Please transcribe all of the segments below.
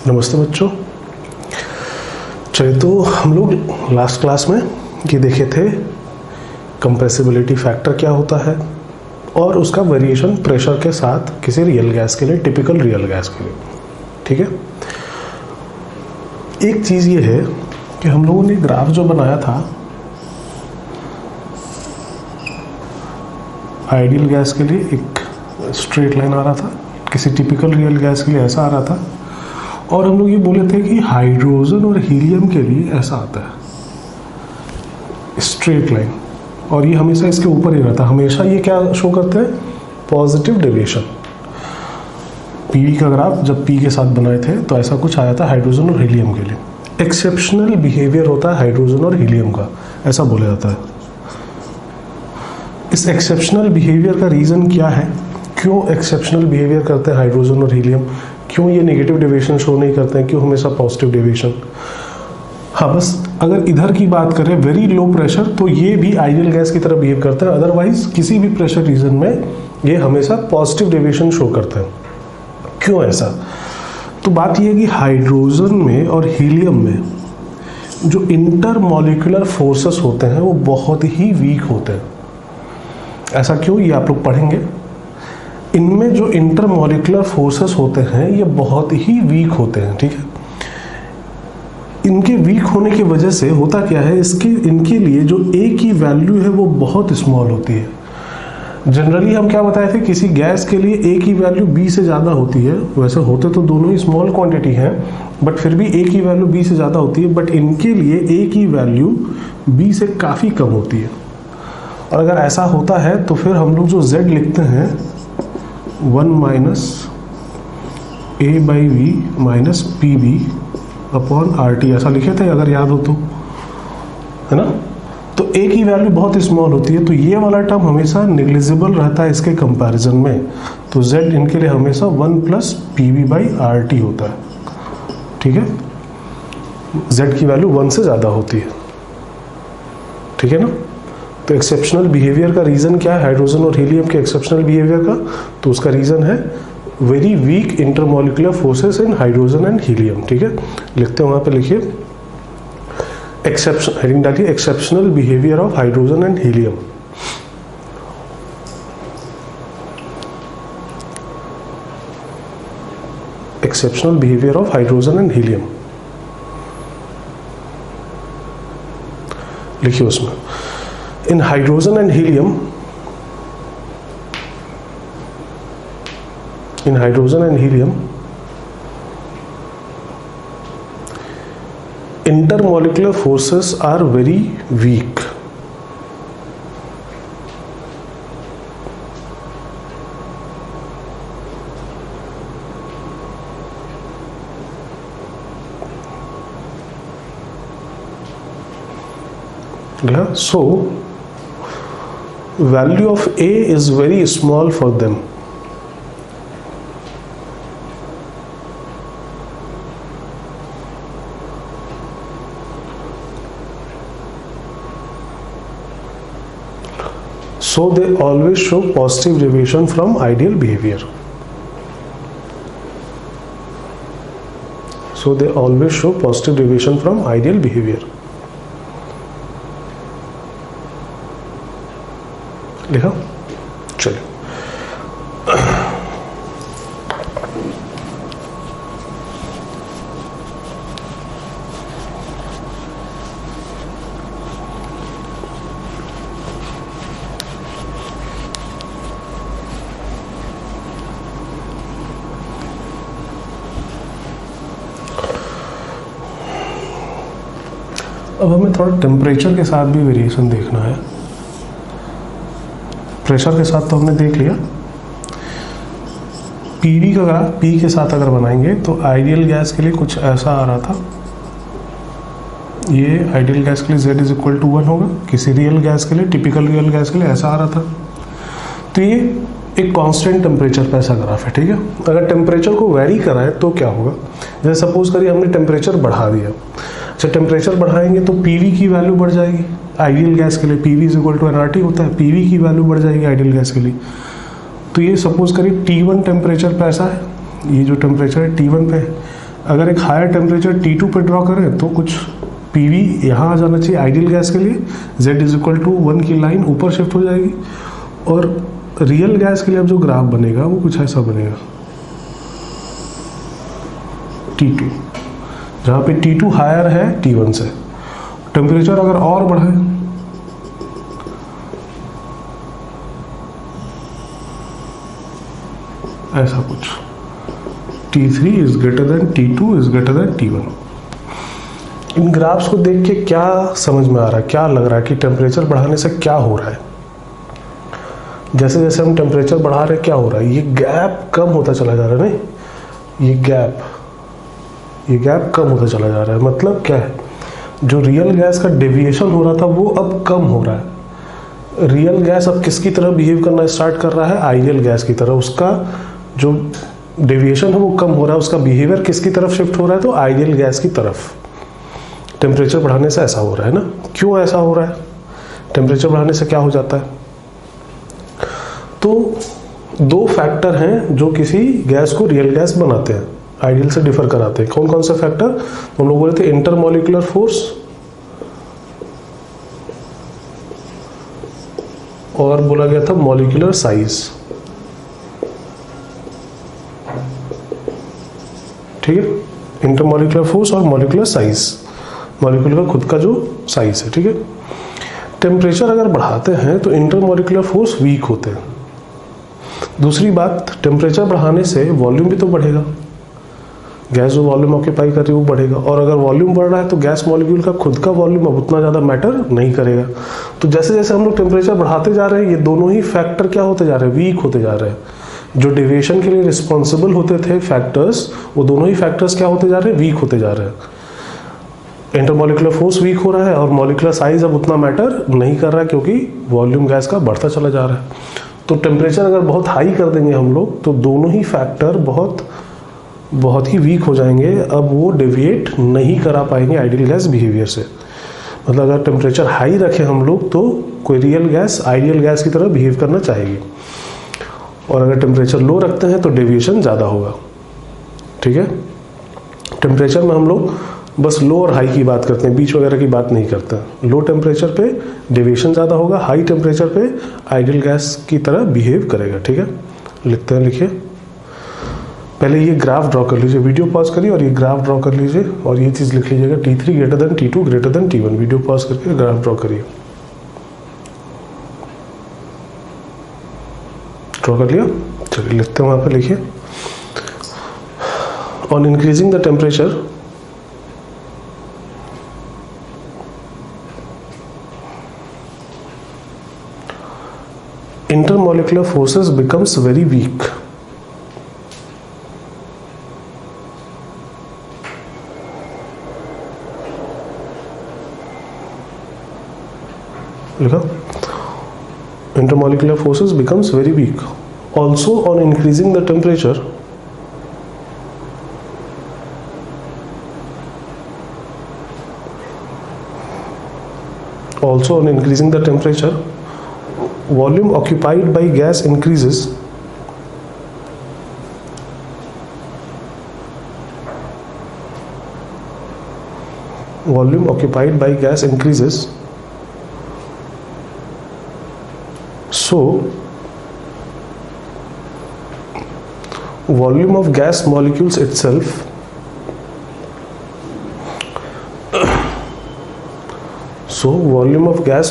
नमस्ते बच्चों। चलिए, तो हम लोग लास्ट क्लास में ये देखे थे कंप्रेसिबिलिटी फैक्टर क्या होता है और उसका वेरिएशन प्रेशर के साथ किसी रियल गैस के लिए, टिपिकल रियल गैस के लिए। ठीक है, एक चीज़ ये है कि हम लोगों ने ग्राफ जो बनाया था आइडियल गैस के लिए, एक स्ट्रेट लाइन आ रहा था, किसी टिपिकल रियल गैस के लिए ऐसा आ रहा था, और हम लोग ये बोले थे कि हाइड्रोजन और हीलियम के लिए ऐसा आता है स्ट्रेट लाइन, और ये हमेशा इसके ऊपर ही रहता है। हमेशा ये क्या शो करते हैं? Positive deviation. पीवी का ग्राफ जब पी के साथ बनाए थे तो ऐसा कुछ आया था हाइड्रोजन और हीलियम के लिए। एक्सेप्शनल बिहेवियर होता है हाइड्रोजन और हीलियम का, ऐसा बोला जाता है। इस एक्सेप्शनल बिहेवियर का रीज़न क्या है? क्यों एक्सेप्शनल बिहेवियर करते हैं हाइड्रोजन और हीलियम? क्यों ये नेगेटिव डेविएशन शो नहीं करते हैं? क्यों हमेशा पॉजिटिव डेविएशन? हाँ, बस अगर इधर की बात करें वेरी लो प्रेशर, तो ये भी आइडियल गैस की तरह बिहेव करता है। अदरवाइज किसी भी प्रेशर रीजन में ये हमेशा पॉजिटिव डेविएशन शो करते हैं। क्यों ऐसा? तो बात ये है कि हाइड्रोजन में और हीलियम में जो इंटरमॉलिक्यूलर फोर्सेस होते हैं वो बहुत ही वीक होते हैं। ऐसा क्यों, ये आप लोग पढ़ेंगे। इनमें जो इंटरमॉलिक्यूलर फोर्सेस होते हैं ये बहुत ही वीक होते हैं। ठीक है, इनके वीक होने की वजह से होता क्या है, इनके लिए जो ए की वैल्यू है वो बहुत स्मॉल होती है। जनरली हम क्या बताए थे, किसी गैस के लिए ए की वैल्यू बी से ज़्यादा होती है। वैसे होते तो दोनों ही स्मॉल क्वांटिटी हैं, बट फिर भी ए की वैल्यू बी से ज़्यादा होती है। बट इनके लिए ए की वैल्यू बी से काफ़ी कम होती है। और अगर ऐसा होता है तो फिर हम लोग जो z लिखते हैं 1 minus a by v minus p b upon r t, ऐसा लिखे थे अगर याद हो तो, है ना। तो ए की वैल्यू बहुत स्मॉल होती है, तो ये वाला टर्म हमेशा नेग्लिजिबल रहता है इसके कंपैरिजन में। तो z इनके लिए हमेशा 1 plus p b by r t होता है। ठीक है, z की वैल्यू 1 से ज़्यादा होती है। ठीक है ना। तो एक्सेप्शनल बिहेवियर का रीज़न क्या है हाइड्रोजन और हीलियम के एक्सेप्शनल बिहेवियर का? तो उसका रीज़न है very weak intermolecular forces in hydrogen and helium. ठीक है, लिखते हैं, वहाँ पे लिखिए एक्सेप्शन, हेडिंग डालिए exceptional behaviour of hydrogen and helium. Exceptional behaviour of hydrogen and helium लिखिए उसमें। In hydrogen and helium, intermolecular forces are very weak. Yeah, so value of A is very small for them. So they always show positive deviation from ideal behavior. So they always show positive deviation from ideal behavior. लिखा, चलिए। अब हमें थोड़ा temperature के साथ भी variation देखना है। प्रेशर के साथ तो हमने देख लिया। पीवी का ग्राफ पी के साथ अगर बनाएंगे तो आइडियल गैस के लिए कुछ ऐसा आ रहा था। ये आइडियल गैस के लिए z इज इक्वल टू 1 होगा। किसी रियल गैस के लिए, टिपिकल रियल गैस के लिए ऐसा आ रहा था। तो ये एक कांस्टेंट टेम्परेचर पे ऐसा ग्राफ है। ठीक है, अगर टेम्परेचर को वेरी कराए तो क्या होगा? जैसे सपोज करिए हमने टेम्परेचर बढ़ा दिया। अच्छा, टेम्परेचर बढ़ाएंगे तो पीवी की वैल्यू बढ़ जाएगी। आइडियल गैस के लिए PV is equal to nRT होता है, पीवी की वैल्यू बढ़ जाएगी आइडियल गैस के लिए। तो ये सपोज करिए T1 टेम्परेचर पे ऐसा है, ये जो टेम्परेचर है T1 पे, अगर एक हायर टेम्परेचर T2 पे ड्रॉ करें तो कुछ PV यहाँ आ जाना चाहिए आइडियल गैस के लिए, Z इज इक्वल टू 1 की लाइन ऊपर शिफ्ट हो जाएगी, और रियल गैस के लिए अब जो ग्राफ बनेगा वो कुछ ऐसा बनेगा T2, जहाँ पे T2 हायर है T1 से। टेम्परेचर अगर और बढ़े, ऐसा कुछ T3 is greater than T2 is greater than T1। In graphs को देख के क्या समझ में आ रहा है, क्या लग रहा है कि टेम्परेचर बढ़ाने से क्या हो रहा है? जैसे जैसे हम टेम्परेचर बढ़ा रहे हैं क्या हो रहा है, ये गैप कम होता चला जा रहा है। नहीं, ये गैप कम होता चला जा रहा है। मतलब क्या है, जो रियल गैस का डेविएशन हो रहा था वो अब कम हो रहा है। रियल गैस अब किसकी तरह बिहेव करना स्टार्ट कर रहा है? आइडियल गैस की तरह। उसका जो डेविएशन है वो कम हो रहा है, उसका बिहेवियर किसकी तरफ शिफ्ट हो रहा है? तो आइडियल गैस की तरफ। टेम्परेचर बढ़ाने से ऐसा हो रहा है ना। क्यों ऐसा हो रहा है? टेम्परेचर बढ़ाने से क्या हो जाता है? तो दो फैक्टर हैं जो किसी गैस को रियल गैस बनाते हैं, आइडियल से डिफर कराते हैं। कौन कौन से फैक्टर? हम लोग बोले थे इंटरमॉलिक्यूलर फोर्स और बोला गया था मॉलिक्यूलर साइज। ठीक है, इंटरमॉलिक्यूलर फोर्स और मॉलिक्यूलर साइज। मॉलिक्यूल का खुद का जो साइज है। ठीक है, टेम्परेचर अगर बढ़ाते हैं तो इंटरमॉलिक्यूलर फोर्स वीक होते हैं। दूसरी बात, टेम्परेचर बढ़ाने से वॉल्यूम भी तो बढ़ेगा। गैस जो वॉल्यूम ऑक्यूपाई कर रही है वो बढ़ेगा, और अगर वॉल्यूम बढ़ रहा है तो गैस मॉलिक्यूल का खुद का वॉल्यूम अब उतना ज़्यादा मैटर नहीं करेगा। तो जैसे जैसे हम लोग टेम्परेचर बढ़ाते जा रहे हैं, ये दोनों ही फैक्टर क्या होते जा रहे हैं? वीक होते जा रहे हैं। जो डेविएशन के लिए रिस्पॉन्सिबल होते थे फैक्टर्स, वो दोनों ही फैक्टर्स क्या होते जा रहे हैं? वीक होते जा रहे हैं। इंटरमॉलिक्यूलर फोर्स वीक हो रहा है और मॉलिक्यूलर साइज अब उतना मैटर नहीं कर रहा है, क्योंकि वॉल्यूम गैस का बढ़ता चला जा रहा है। तो टेम्परेचर अगर बहुत हाई कर देंगे हम लोग तो दोनों ही फैक्टर बहुत ही वीक हो जाएंगे। अब वो डेविएट नहीं करा पाएंगे आइडियल गैस बिहेवियर से। मतलब अगर टेम्परेचर हाई रखें हम लोग तो कोई रियल गैस आइडियल गैस की तरह बिहेव करना चाहेगी, और अगर टेम्परेचर लो रखते हैं तो डेविएशन ज़्यादा होगा। ठीक है, टेम्परेचर में हम लोग बस लो और हाई की बात करते हैं, बीच वगैरह की बात नहीं करते। लो टेम्परेचर पे डेविएशन ज़्यादा होगा, हाई टेम्परेचर पे आइडियल गैस की तरह बिहेव करेगा। ठीक है, लिखते हैं, लिखिए। पहले ये ग्राफ ड्रॉ कर लीजिए, वीडियो पॉज करिए और ये ग्राफ ड्रॉ कर लीजिए, और ये चीज़ लिख लीजिएगा T3 greater than T2 greater than T1। Video pause करके ग्राफ ड्रॉ करिए। ड्रॉ कर लिया? चलिए लिखते हैं, वहाँ पे लिखिए। On increasing the temperature, intermolecular forces becomes very weak. लिखा, intermolecular forces becomes very weak. Also on increasing the temperature, volume occupied by gas increases, so volume of gas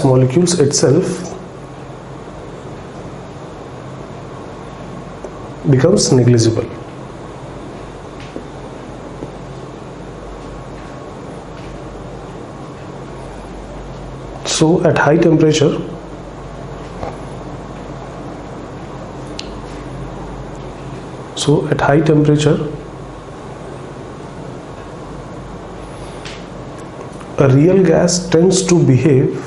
molecules itself becomes negligible. So at high temperature, a real gas tends to behave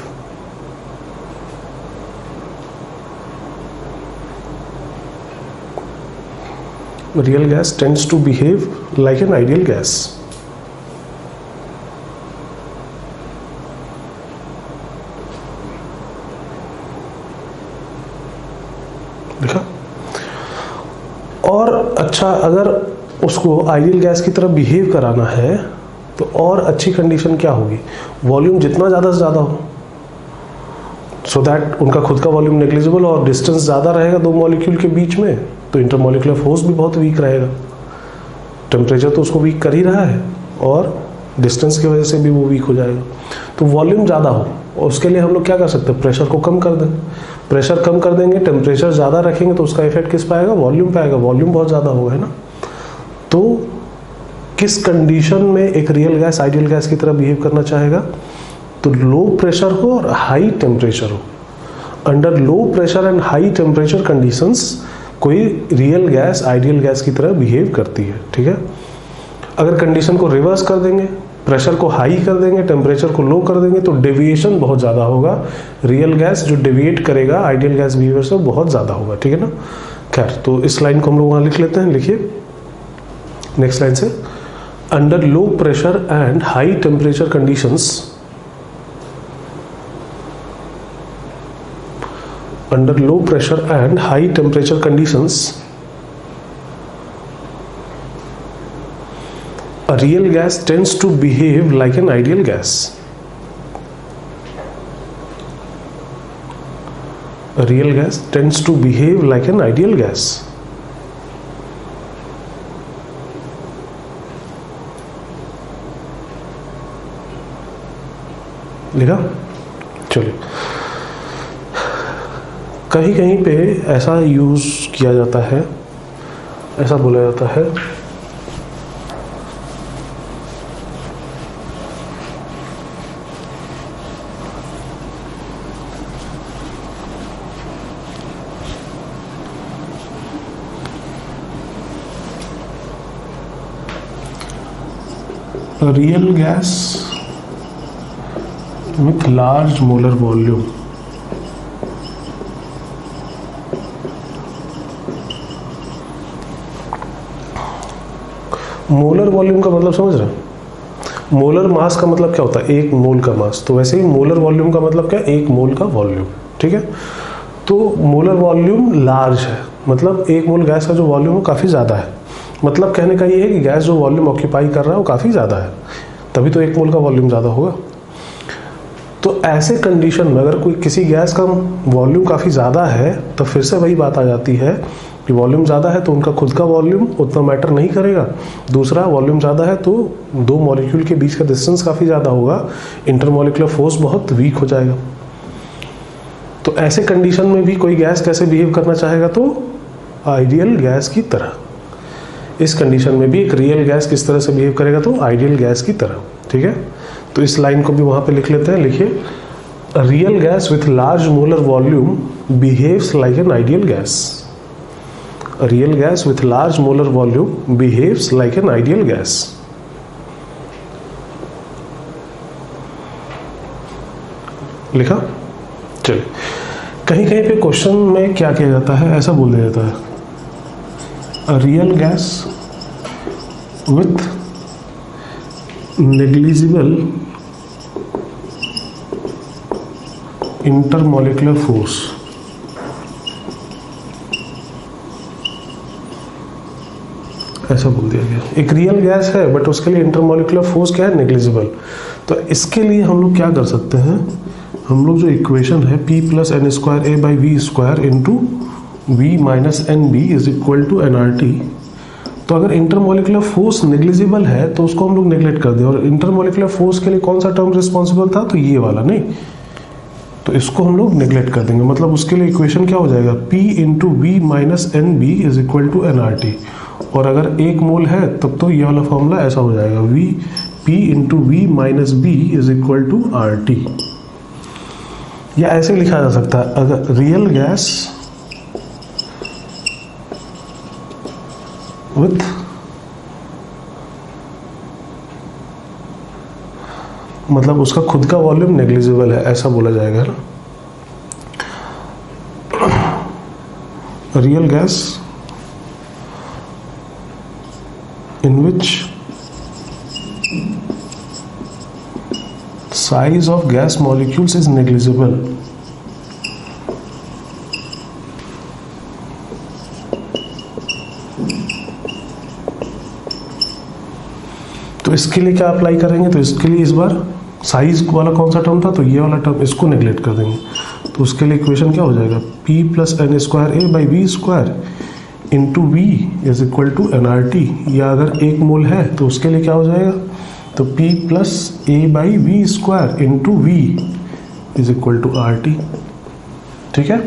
like an ideal gas. देखा? और अच्छा, अगर उसको ideal gas की तरह behave कराना है तो और अच्छी कंडीशन क्या होगी, वॉल्यूम जितना ज़्यादा से ज़्यादा हो, सो दैट उनका खुद का वॉल्यूम नेग्लिजिबल और डिस्टेंस ज़्यादा रहेगा दो मॉलिक्यूल के बीच में, तो इंटरमॉलिक्यूलर फोर्स भी बहुत वीक रहेगा। टेम्परेचर तो उसको वीक कर ही रहा है और डिस्टेंस की वजह से भी वो वीक हो जाएगा। तो वॉल्यूम ज़्यादा हो, और उसके लिए हम लोग क्या कर सकते हैं, प्रेशर को कम कर दें। प्रेशर कम कर देंगे, टेम्परेचर ज़्यादा रखेंगे तो उसका इफेक्ट किस पे आएगा, वॉल्यूम पे आएगा, वॉल्यूम बहुत ज़्यादा होगा, है ना। तो किस कंडीशन में एक रियल गैस आइडियल गैस की तरह बिहेव करना चाहेगा, तो लो प्रेशर हो और हाई टेम्परेचर हो। Under low pressure and high temperature conditions कोई रियल गैस आइडियल गैस की तरह बिहेव करती है, ठीक है। अगर कंडीशन को रिवर्स कर देंगे, प्रेशर को हाई कर देंगे, टेम्परेचर को लो कर देंगे, तो डेविएशन बहुत ज़्यादा होगा। रियल गैस जो डेविएट करेगा आइडियल गैस बिहेवियर से बहुत ज़्यादा होगा, ठीक है ना। खैर, तो इस लाइन को हम लोग वहाँ लिख लेते हैं। लिखिए नेक्स्ट लाइन से, under low pressure and high temperature conditions, under low pressure and high temperature conditions, a real gas tends to behave like an ideal gas. A real gas tends to behave like an ideal gas. लिखा, चलिए। कहीं कहीं पे ऐसा use किया जाता है, ऐसा बोला जाता है real gas with large molar volume. Molar volume का मतलब समझ रहे हैं, मोलर मास का मतलब क्या होता है, एक मोल का मास। तो वैसे ही मोलर वॉल्यूम का मतलब क्या है, एक मोल का वॉल्यूम, ठीक है। तो मोलर वॉल्यूम लार्ज है, मतलब एक मोल गैस का जो वॉल्यूम है काफ़ी ज़्यादा है। मतलब कहने का ये है कि गैस जो वॉल्यूम ऑक्यूपाई कर रहा है वो काफ़ी ज़्यादा है, तभी तो एक मोल का वॉल्यूम ज़्यादा होगा। तो ऐसे कंडीशन में अगर कोई किसी गैस का वॉल्यूम काफ़ी ज़्यादा है, तो फिर से वही बात आ जाती है कि वॉल्यूम ज़्यादा है तो उनका खुद का वॉल्यूम उतना मैटर नहीं करेगा। दूसरा, वॉल्यूम ज़्यादा है तो दो मॉलिक्यूल के बीच का डिस्टेंस काफ़ी ज़्यादा होगा, इंटरमॉलिक्यूलर फोर्स बहुत वीक हो जाएगा। तो ऐसे कंडीशन में भी कोई गैस कैसे बिहेव करना चाहेगा, तो आइडियल गैस की तरह। इस कंडीशन में भी एक रियल गैस किस तरह से बिहेव करेगा, तो आइडियल गैस की तरह, ठीक है। तो इस लाइन को भी वहाँ पे लिख लेते हैं। लिखिए, real gas with large molar volume behaves like an ideal gas. A real gas with large molar volume behaves like an ideal gas. लिखा, चलिए। कहीं कहीं पे क्वेश्चन में क्या किया जाता है, ऐसा बोल दिया जाता है, a real gas with negligible intermolecular force। ऐसा बोल दिया गया, एक रियल गैस है बट उसके लिए इंटरमॉलिक्यूलर फोर्स क्या है, नेग्लिजिबल। तो इसके लिए हम लोग क्या कर सकते हैं, हम लोग जो इक्वेशन है P + n² A/v² into V - nb is equal to nRT। तो अगर इंटरमॉलिक्यूलर फोर्स नेग्लिजिबल है तो उसको हम लोग नेग्लेक्ट कर दें, और इंटरमॉलिक्यूलर फोर्स के लिए कौन सा टर्म रिस्पॉन्सिबल था, तो ये वाला, नहीं, तो इसको हम लोग नेग्लेक्ट कर देंगे। मतलब उसके लिए इक्वेशन क्या हो जाएगा, P × V - nb is equal to nRT। और अगर एक मोल है तब तो ये वाला फॉर्मूला ऐसा हो जाएगा, P × V - b is equal to RT। या ऐसे लिखा जा सकता है, अगर रियल गैस विथ मतलब उसका खुद का वॉल्यूम नेग्लिजिबल है, ऐसा बोला जाएगा ना। Real gas in which size of gas molecules is negligible, तो इसके लिए क्या अप्लाई करेंगे, तो इसके लिए इस बार साइज वाला कौन सा टर्म था, तो ये वाला टर्म, इसको नेग्लेक्ट कर देंगे। तो उसके लिए इक्वेशन क्या हो जाएगा, p plus n square a by v square into v is equal to n r t, या अगर 1 मोल है तो उसके लिए क्या हो जाएगा, तो p plus a by v square into v is equal to r t. ठीक है,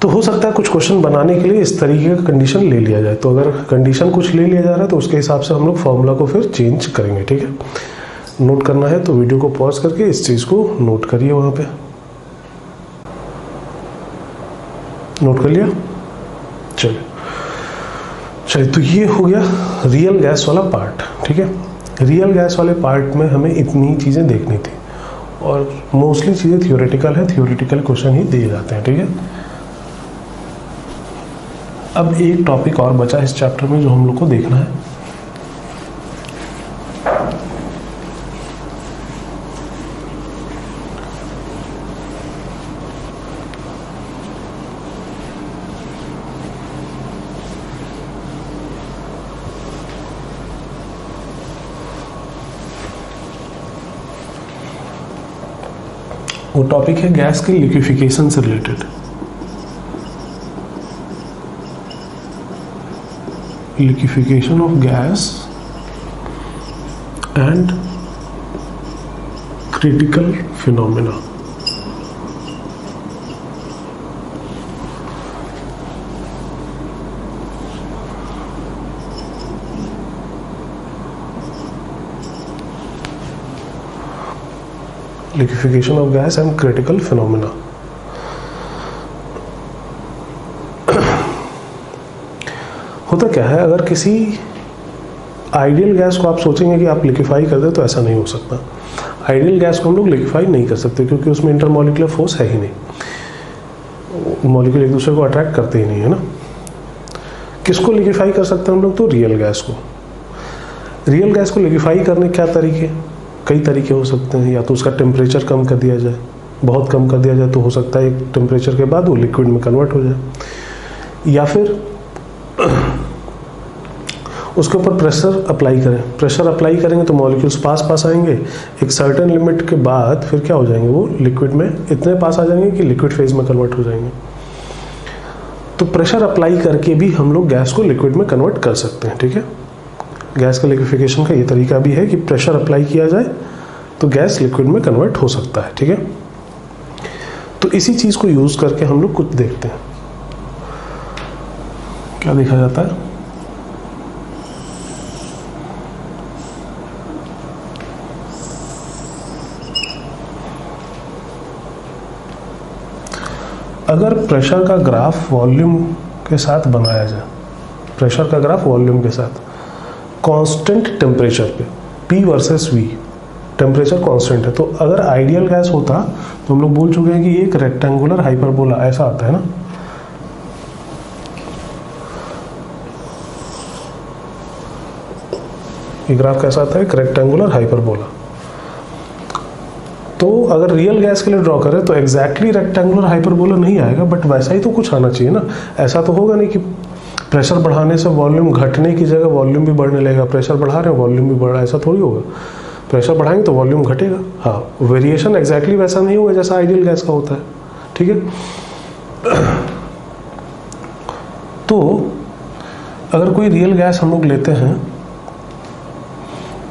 तो हो सकता है कुछ क्वेश्चन बनाने के लिए इस तरीके का कंडीशन ले लिया जाए। तो अगर कंडीशन कुछ ले लिया जा रहा है तो उसके हिसाब से हम लोग फॉर्मूला को फिर चेंज करेंगे। ठीक है, नोट करना है तो वीडियो को पॉज करके इस चीज़ को नोट करिए, वहाँ पे नोट कर लिया। चलिए तो ये हो गया रियल गैस वाला पार्ट। ठीक है, रियल गैस वाले पार्ट में हमें इतनी चीज़ें देखनी थी और मोस्टली चीज़ें थियोरेटिकल है, थियोरेटिकल क्वेश्चन ही दिए जाते हैं। ठीक है, अब एक टॉपिक और बचा इस चैप्टर में जो हम लोग को देखना है, वो टॉपिक है गैस के लिक्विफिकेशन से related. Liquefaction of gas and critical phenomena. Liquefaction of gas and critical phenomena. होता क्या है, अगर किसी आइडियल गैस को आप सोचेंगे कि आप लिक्विफाई कर दे तो ऐसा नहीं हो सकता। आइडियल गैस को हम लोग लिक्विफाई नहीं कर सकते क्योंकि उसमें इंटरमॉलिक्यूलर फोर्स है ही नहीं, मॉलिक्यूल एक दूसरे को अट्रैक्ट करते ही नहीं है ना। किसको लिक्विफाई कर सकते हैं हम लोग, तो रियल गैस को। रियल गैस को लिक्विफाई करने क्या तरीके, कई तरीके हो सकते हैं। या तो उसका टेम्परेचर कम कर दिया जाए, बहुत कम कर दिया जाए तो हो सकता है एक टेम्परेचर के बाद वो लिक्विड में कन्वर्ट हो जाए, या फिर उसके ऊपर प्रेशर अप्लाई करें। प्रेशर अप्लाई करेंगे तो मॉलिक्यूल्स पास पास आएंगे, एक सर्टेन लिमिट के बाद फिर क्या हो जाएंगे, वो लिक्विड में इतने पास आ जाएंगे कि लिक्विड फेज में कन्वर्ट हो जाएंगे। तो प्रेशर अप्लाई करके भी हम लोग गैस को लिक्विड में कन्वर्ट कर सकते हैं। ठीक है, गैस का लिक्विफिकेशन का ये तरीका भी है कि प्रेशर अप्लाई किया जाए तो गैस लिक्विड में कन्वर्ट हो सकता है। ठीक है, तो इसी चीज़ को यूज़ करके हम लोग कुछ देखते हैं। क्या देखा जाता है, अगर प्रेशर का ग्राफ वॉल्यूम के साथ बनाया जाए, प्रेशर का ग्राफ वॉल्यूम के साथ कांस्टेंट टेम्परेचर पे, P versus V, temperature constant है, तो अगर आइडियल गैस होता तो हम लोग बोल चुके हैं कि ये एक रेक्टेंगुलर हाइपरबोला ऐसा आता है ना। ये ग्राफ कैसा आता है, एक रेक्टेंगुलर हाइपरबोला। तो अगर रियल गैस के लिए ड्रॉ करें तो एग्जैक्टली रेक्टेंगुलर हाइपरबोला नहीं आएगा, बट वैसा ही तो कुछ आना चाहिए ना। ऐसा तो होगा नहीं कि प्रेशर बढ़ाने से वॉल्यूम घटने की जगह वॉल्यूम भी बढ़ने लगेगा, प्रेशर बढ़ा रहे हैं वॉल्यूम भी बढ़ रहा है, ऐसा थोड़ी होगा। प्रेशर बढ़ाएंगे तो वॉल्यूम घटेगा। हाँ, वेरिएशन एग्जैक्टली वैसा नहीं होगा जैसा आइडियल गैस का होता है। ठीक है, तो अगर कोई रियल गैस हम लोग लेते हैं,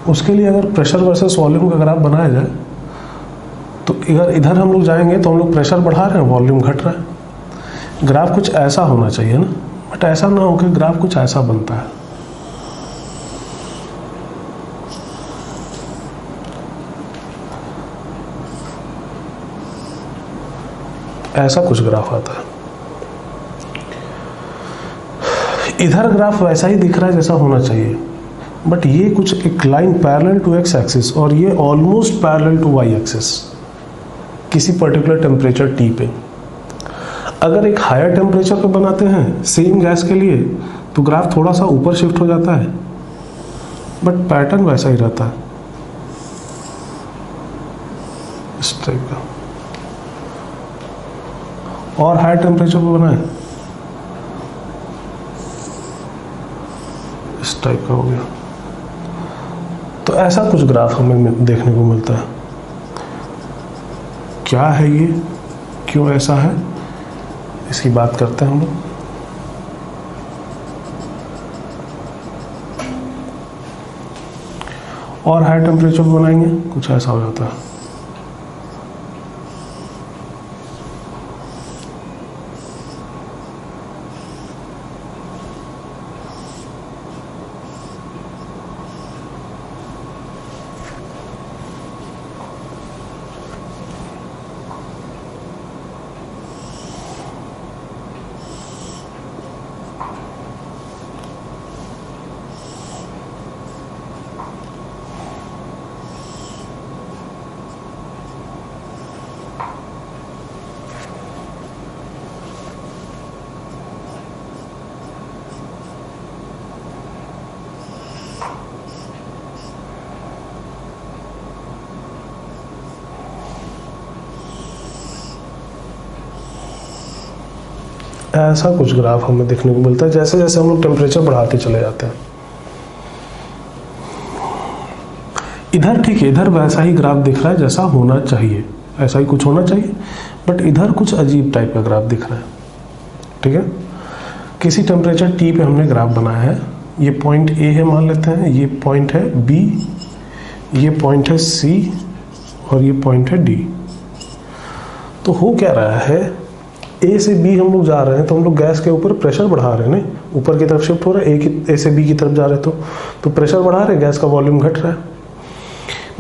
उसके लिए अगर प्रेशर वर्सेस वॉल्यूम का ग्राफ बनाया जाए तो इधर हम लोग जाएंगे तो हम लोग प्रेशर बढ़ा रहे हैं, वॉल्यूम घट रहा है। ग्राफ कुछ ऐसा होना चाहिए ना, बट ऐसा ना हो कि ग्राफ कुछ ऐसा बनता है। ऐसा कुछ ग्राफ आता है। इधर ग्राफ वैसा ही दिख रहा है जैसा होना चाहिए, बट ये कुछ एक line parallel to x axis और ये almost parallel to y axis किसी पर्टिकुलर टेम्परेचर टी पे। अगर एक हायर टेम्परेचर पे बनाते हैं सेम गैस के लिए तो ग्राफ थोड़ा सा ऊपर शिफ्ट हो जाता है, बट पैटर्न वैसा ही रहता है, इस टाइप का। और हायर टेम्परेचर पे बनाए इस टाइप का हो गया। तो ऐसा कुछ ग्राफ हमें देखने को मिलता है। क्या है ये, क्यों ऐसा है, इसकी बात करते हैं हम लोग। और हाई टेम्परेचर बनाएंगे, कुछ ऐसा हो जाता है। ऐसा कुछ ग्राफ हमें देखने को मिलता है जैसे जैसे हम लोग टेम्परेचर बढ़ाते चले जाते हैं। इधर ठीक है, इधर वैसा ही ग्राफ दिख रहा है जैसा होना चाहिए, ऐसा ही कुछ होना चाहिए, बट इधर कुछ अजीब टाइप का ग्राफ दिख रहा है। ठीक है, किसी टेम्परेचर टी पे हमने ग्राफ बनाया है। ये पॉइंट ए है मान लेते हैं, ये पॉइंट है बी, ये पॉइंट है सी और ये पॉइंट है डी। तो हो क्या रहा है, ए से बी हम लोग जा रहे हैं तो हम लोग गैस के ऊपर प्रेशर बढ़ा रहे हैं, नहीं ऊपर की तरफ शिफ्ट हो रहा है। ए से बी की तरफ जा रहे हैं तो प्रेशर बढ़ा रहे हैं, गैस का वॉल्यूम घट रहा है।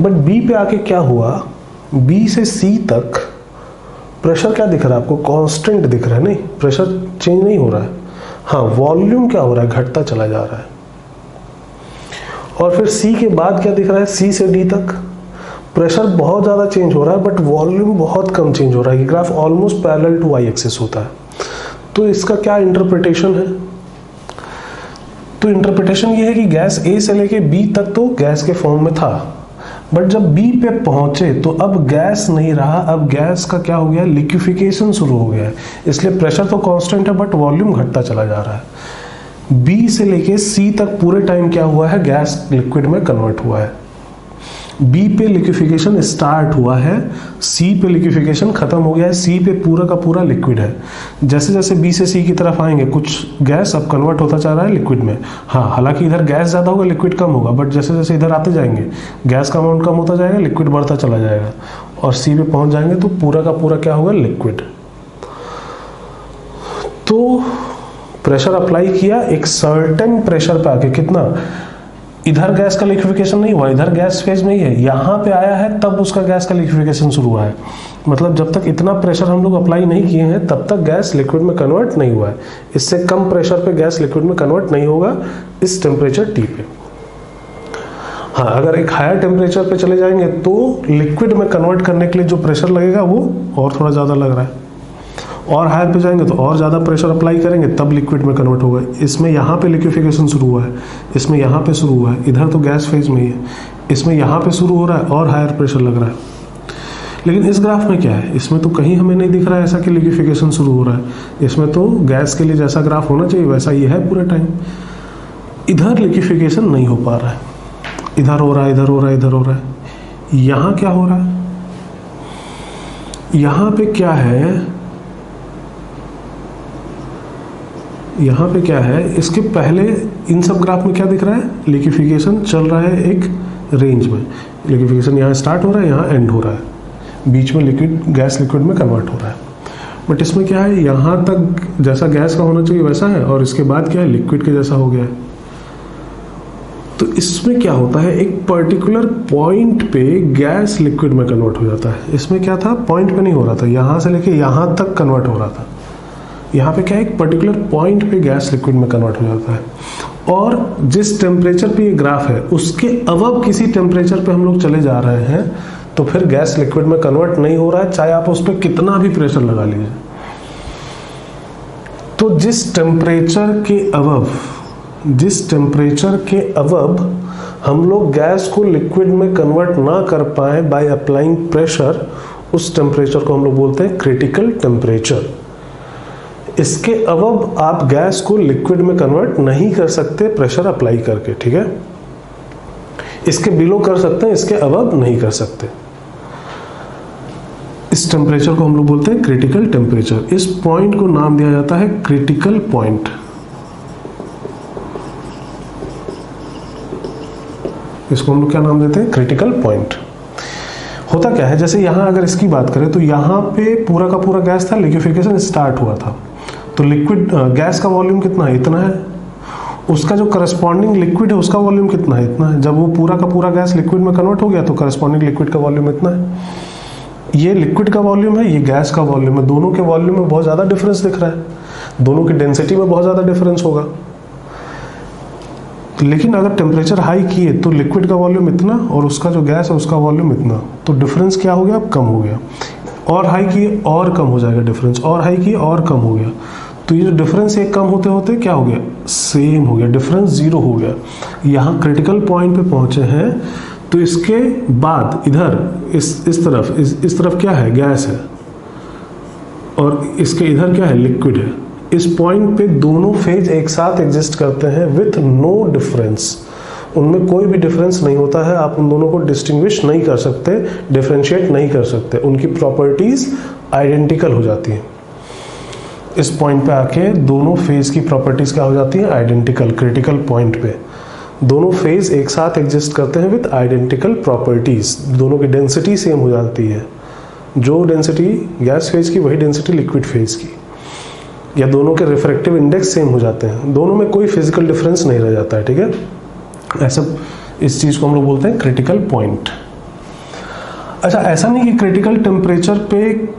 बट बी पे आके क्या हुआ, बी से सी तक प्रेशर क्या दिख रहा है आपको, कांस्टेंट दिख रहा है, नहीं प्रेशर चेंज नहीं हो रहा है। हाँ, वॉल्यूम क्या हो रहा है, घटता चला जा रहा है। और फिर सी के बाद क्या दिख रहा है, सी से डी तक प्रेशर बहुत ज़्यादा चेंज हो रहा है बट वॉल्यूम बहुत कम चेंज हो रहा है। ये graph almost parallel to y axis होता है। तो इसका क्या इंटरप्रिटेशन है, तो इंटरप्रिटेशन ये है कि गैस ए से लेके बी तक तो गैस के फॉर्म में था, बट जब बी पे पहुंचे तो अब गैस नहीं रहा, अब गैस का क्या हो गया, लिक्विफिकेशन शुरू हो गया है। इसलिए प्रेशर तो कांस्टेंट है बट वॉल्यूम घटता चला जा रहा है। बी से लेके सी तक पूरे टाइम क्या हुआ है, गैस लिक्विड में कन्वर्ट हुआ है। बी पे लिक्विफिकेशन स्टार्ट हुआ है, सी पे लिक्विफिकेशन खत्म हो गया है, सी पे पूरा का पूरा लिक्विड है। जैसे जैसे बी से सी की तरफ आएंगे कुछ गैस अब कन्वर्ट होता जा रहा है लिक्विड में। हाँ, हालांकि इधर गैस ज़्यादा होगा, लिक्विड कम होगा, बट जैसे जैसे इधर आते जाएंगे गैस का अमाउंट कम होता जाएगा, लिक्विड बढ़ता चला जाएगा और सी पे पहुंच जाएंगे तो पूरा का पूरा क्या होगा, लिक्विड। तो प्रेशर अप्लाई किया एक सर्टेन प्रेशर पे आके, कितना, इधर गैस का लिक्विफिकेशन नहीं हुआ, इधर गैस फेज में ही है, यहाँ पे आया है तब उसका गैस का लिक्विफिकेशन शुरू हुआ है। मतलब जब तक इतना प्रेशर हम लोग अप्लाई नहीं किए हैं तब तक गैस लिक्विड में कन्वर्ट नहीं हुआ है। इससे कम प्रेशर पे गैस लिक्विड में कन्वर्ट नहीं होगा इस टेम्परेचर टी पे। हाँ, अगर एक हायर टेम्परेचर पे चले जाएंगे तो लिक्विड में कन्वर्ट करने के लिए जो प्रेशर लगेगा वो और थोड़ा ज़्यादा लग रहा है, और हायर पे जाएंगे तो और ज़्यादा प्रेशर अप्लाई करेंगे तब लिक्विड में कन्वर्ट होगा। इसमें यहाँ पे लिक्विफिकेशन शुरू हुआ है, इसमें यहाँ पे शुरू हुआ है, इधर तो गैस फेज में ही है, इसमें यहाँ पे शुरू हो रहा है और हायर प्रेशर लग रहा है। लेकिन इस ग्राफ में क्या है, इसमें तो कहीं हमें नहीं दिख रहा है ऐसा कि लिक्विफिकेशन शुरू हो रहा है। इसमें तो गैस के लिए जैसा ग्राफ होना चाहिए वैसा ये है पूरे टाइम। इधर लिक्विफिकेशन नहीं हो पा रहा है, इधर हो रहा है, इधर हो रहा है, इधर हो रहा है। यहाँ क्या हो रहा है, यहाँ पे क्या है, यहाँ पे क्या है, इसके पहले इन सब ग्राफ में क्या दिख रहा है, लिक्विफिकेशन चल रहा है एक रेंज में। लिक्विफिकेशन यहाँ स्टार्ट हो रहा है, यहाँ एंड हो रहा है, बीच में लिक्विड गैस लिक्विड में कन्वर्ट हो रहा है। बट इसमें क्या है, यहाँ तक जैसा गैस का होना चाहिए वैसा है और इसके बाद क्या है, लिक्विड के जैसा हो गया है। तो इसमें क्या होता है, एक पर्टिकुलर पॉइंट पे गैस लिक्विड में कन्वर्ट हो जाता है। इसमें क्या था, पॉइंट पे नहीं हो रहा था, यहाँ से लेके यहाँ तक कन्वर्ट हो रहा था। यहाँ पे क्या है, एक पर्टिकुलर पॉइंट पे गैस लिक्विड में कन्वर्ट हो जाता है। और जिस टेम्परेचर पे ये ग्राफ है उसके अबव किसी टेम्परेचर पे हम लोग चले जा रहे हैं तो फिर गैस लिक्विड में कन्वर्ट नहीं हो रहा है, चाहे आप उस पर कितना भी प्रेशर लगा लीजिए। तो जिस टेम्परेचर के अबव हम लोग गैस को लिक्विड में कन्वर्ट ना कर पाए बाय अप्लाइंग प्रेशर, उस टेम्परेचर को हम लोग बोलते हैं क्रिटिकल टेम्परेचर। इसके अबव आप गैस को लिक्विड में कन्वर्ट नहीं कर सकते प्रेशर अप्लाई करके, ठीक है। इसके बिलो कर सकते हैं, इसके अबव नहीं कर सकते। इस टेम्परेचर को हम लोग बोलते हैं क्रिटिकल टेम्परेचर। इस पॉइंट को नाम दिया जाता है क्रिटिकल पॉइंट। इसको हम लोग क्या नाम देते हैं? Critical point. होता क्या है, जैसे यहां अगर इसकी बात करें तो यहां पे पूरा का पूरा गैस था, लिक्विफिकेशन स्टार्ट हुआ था, तो लिक्विड गैस का वॉल्यूम कितना है? इतना है। उसका जो करस्पॉन्डिंग लिक्विड है उसका वॉल्यूम कितना है? इतना है। जब वो पूरा का पूरा गैस लिक्विड में कन्वर्ट हो गया तो करस्पॉन्डिंग लिक्विड का वॉल्यूम इतना है। ये लिक्विड का वॉल्यूम है, ये गैस का वॉल्यूम है। दोनों के वॉल्यूम में बहुत ज़्यादा डिफरेंस दिख रहा है, दोनों की डेंसिटी में बहुत ज़्यादा डिफरेंस होगा। लेकिन अगर टेम्परेचर हाई किए तो लिक्विड का वॉल्यूम इतना और उसका जो गैस है उसका वॉल्यूम इतना, तो डिफरेंस क्या हो गया? अब कम हो गया। और हाई किए और कम हो जाएगा डिफरेंस, और हाई किए और कम हो गया। तो ये जो डिफरेंस एक कम होते होते क्या हो गया? सेम हो गया, डिफरेंस जीरो हो गया। यहाँ क्रिटिकल पॉइंट पे पहुंचे हैं, तो इसके बाद इधर इस तरफ क्या है? गैस है, और इसके इधर क्या है? लिक्विड है। इस पॉइंट पे दोनों फेज एक साथ एग्जिस्ट करते हैं विथ नो डिफरेंस, उनमें कोई भी डिफरेंस नहीं होता है। आप उन दोनों को डिस्टिंग्विश नहीं कर सकते, डिफरेंशिएट नहीं कर सकते, उनकी प्रॉपर्टीज आइडेंटिकल हो जाती हैं। इस पॉइंट पे आके दोनों फेज की प्रॉपर्टीज क्या हो जाती हैं? आइडेंटिकल। क्रिटिकल पॉइंट पे दोनों फेज एक साथ एग्जिस्ट करते हैं विथ आइडेंटिकल प्रॉपर्टीज, दोनों की डेंसिटी सेम हो जाती है। जो डेंसिटी गैस फेज की वही डेंसिटी लिक्विड फेज की, या दोनों के रिफ्रैक्टिव इंडेक्स सेम हो जाते हैं, दोनों में कोई फिजिकल डिफरेंस नहीं रह जाता है। ठीक है, ऐसा इस चीज को हम लोग बोलते हैं क्रिटिकल पॉइंट। अच्छा, ऐसा नहीं कि क्रिटिकल टेम्परेचर पे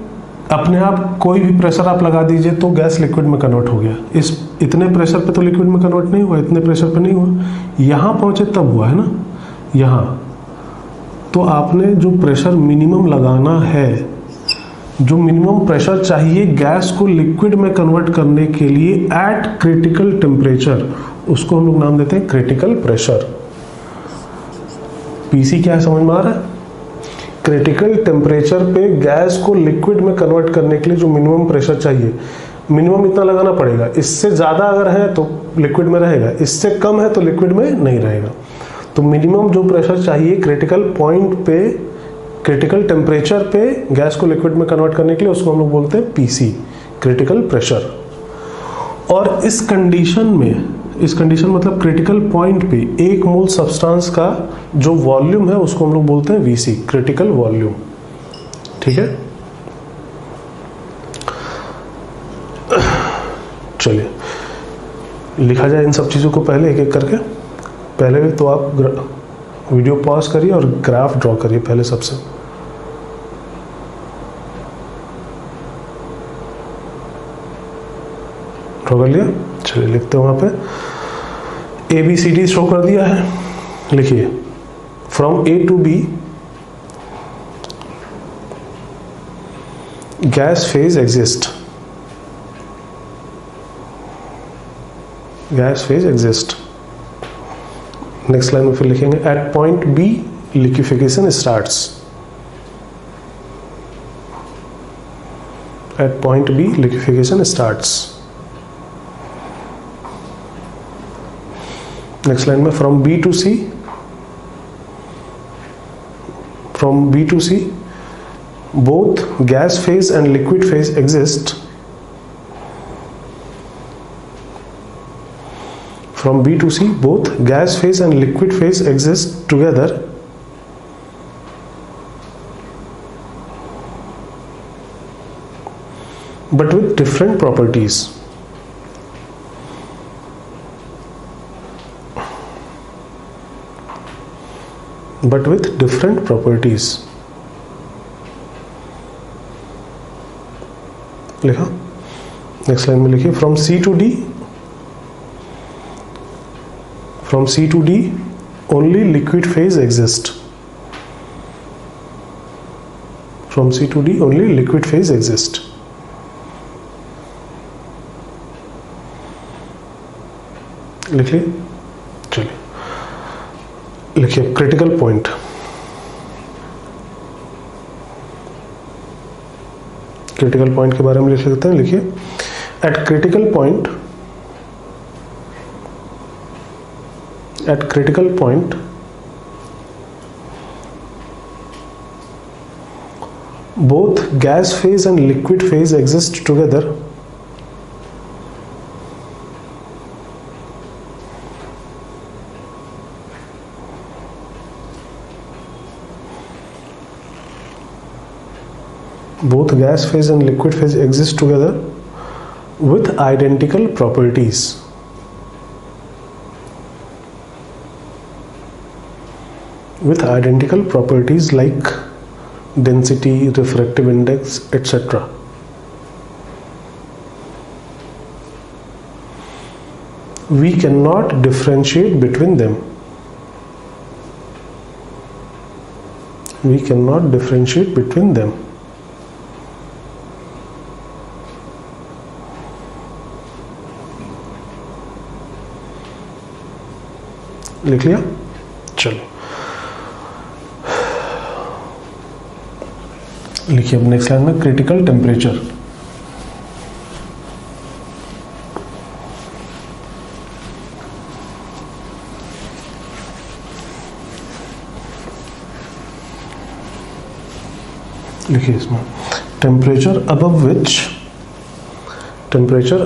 अपने आप कोई भी प्रेशर आप लगा दीजिए तो गैस लिक्विड में कन्वर्ट हो गया। इस इतने प्रेशर पे तो लिक्विड में कन्वर्ट नहीं हुआ, इतने प्रेशर पे नहीं हुआ, यहाँ पहुंचे तब हुआ है ना। यहाँ तो आपने जो प्रेशर मिनिमम लगाना है, जो मिनिमम प्रेशर चाहिए गैस को लिक्विड में कन्वर्ट करने के लिए एट क्रिटिकल टेम्परेचर, उसको हम लोग नाम देते हैं क्रिटिकल प्रेशर। पीसी क्या है, समझ में आ रहा है? क्रिटिकल टेम्परेचर पे गैस को लिक्विड में कन्वर्ट करने के लिए जो मिनिमम प्रेशर चाहिए, मिनिमम इतना लगाना पड़ेगा। इससे ज़्यादा अगर है तो लिक्विड में रहेगा, इससे कम है तो लिक्विड में नहीं रहेगा। तो मिनिमम जो प्रेशर चाहिए क्रिटिकल पॉइंट पे, क्रिटिकल टेम्परेचर पे गैस को लिक्विड में कन्वर्ट करने के लिए, उसको हम लोग बोलते हैं पीसी, क्रिटिकल प्रेशर। और इस कंडीशन में, इस कंडीशन मतलब क्रिटिकल पॉइंट पे 1 मोल सब्सटेंस का जो वॉल्यूम है उसको हम लोग बोलते हैं वीसी, क्रिटिकल वॉल्यूम। ठीक है, चलिए लिखा जाए इन सब चीज़ों को पहले एक एक करके। पहले तो आप वीडियो पॉज करिए और ग्राफ ड्रॉ करिए पहले सबसे। ड्रॉ कर लिया? चलिए लिखते हैं वहाँ पे ABCD शो कर दिया है। लिखिए from A to B gas phase exist, gas phase exist. Next line में फिर लिखेंगे at point B liquefaction starts, at point B liquefaction starts. Next line में from B to C, from B to C both gas phase and liquid phase exist, from B to C both gas phase and liquid phase exist together but with different properties. But with different properties. लिखा? Next line में लिखिए from C to D, from C to D only liquid phase exist, from C to D only liquid phase exist. लिख लिए? चलिए लिखिए critical point. Critical point के बारे में लिख लेते हैं। लिखिए eight critical point, eight critical point both gas phase and liquid phase exist together, both gas phase and liquid phase exist together with identical properties. With identical properties like density, refractive index, etc. We cannot differentiate between them. We cannot differentiate between them. लिख लिया? चलो लिखिए अब next line में critical temperature. लिखिए इसमें temperature above which temperature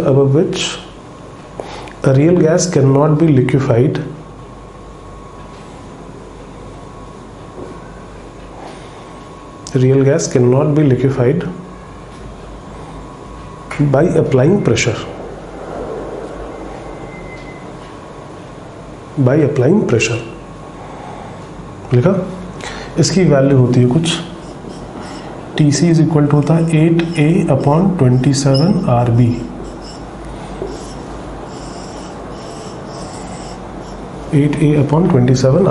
above which a real gas cannot be liquefied by applying pressure. लिखा? इसकी वैल्यू होती है कुछ TC इज इक्वल टू होता है 8A/27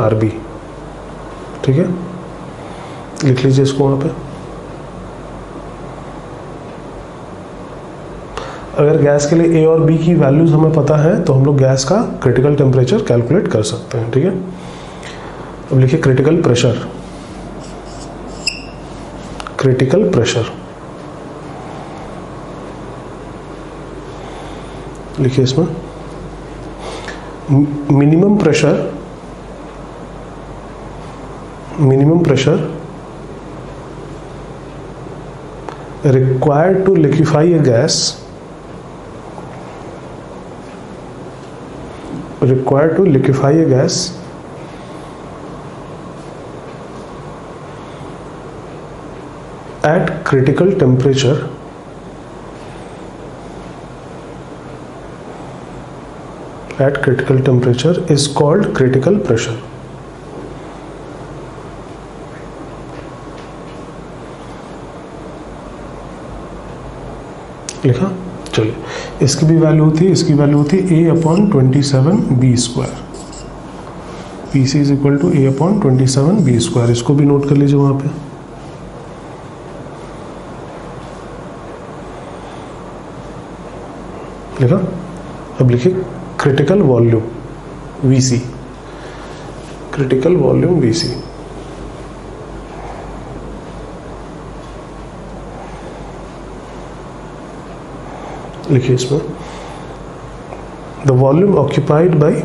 RB। ठीक है, लिख लीजिए इसको वहां पे। अगर गैस के लिए A और B की वैल्यूज हमें पता है तो हम लोग गैस का क्रिटिकल टेम्परेचर कैलकुलेट कर सकते हैं। ठीक है, अब लिखिए क्रिटिकल प्रेशर। लिखिए इसमें minimum pressure required to liquefy a gas at critical temperature is called critical pressure। लिखा? चलिए, इसकी भी वैल्यू होती है, A/27B²। PC is equal to A/27B²। इसको भी नोट कर लीजिए वहां पे। लिखा? अब लिखिए क्रिटिकल वॉल्यूम VC। लिखिए इसमें the volume occupied by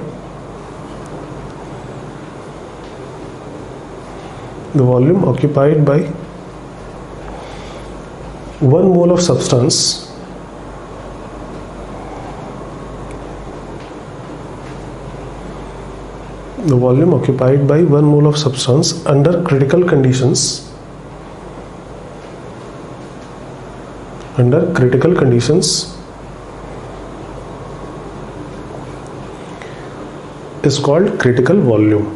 1 mole of substance under critical conditions is called critical volume।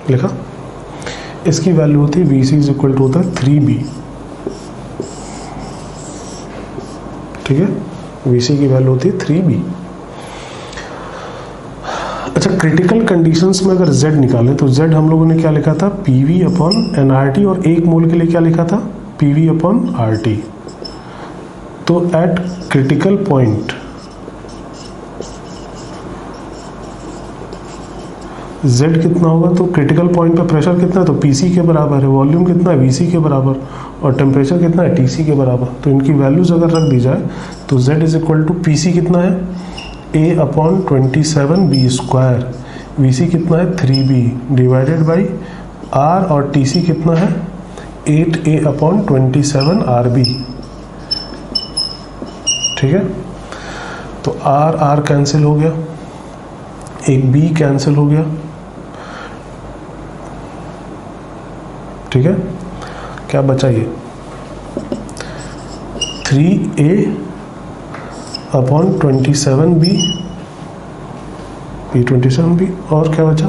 लिखा? इसकी वैल्यू होती है VC इज इक्वल टू होता है 3B। ठीक है, VC की वैल्यू होती है 3B। अच्छा, क्रिटिकल कंडीशंस में अगर Z निकालें तो Z हम लोगों ने क्या लिखा था? PV/nRT, और 1 मोल के लिए क्या लिखा था? PV/RT। तो एट क्रिटिकल पॉइंट Z कितना होगा, तो क्रिटिकल पॉइंट पे प्रेशर कितना है, तो PC के बराबर है, वॉल्यूम कितना है, VC के बराबर, और टेम्परेचर कितना है, TC के बराबर। तो इनकी वैल्यूज अगर रख दी जाए तो Z is equal to PC कितना है, A/27B², VC कितना है 3B डिवाइडेड बाई R, और TC कितना है 8A/27RB। ठीक है, तो R कैंसिल हो गया, एक B कैंसिल हो गया। ठीक है, क्या बचा ये 3A/27B, ये 27B, और क्या बचा,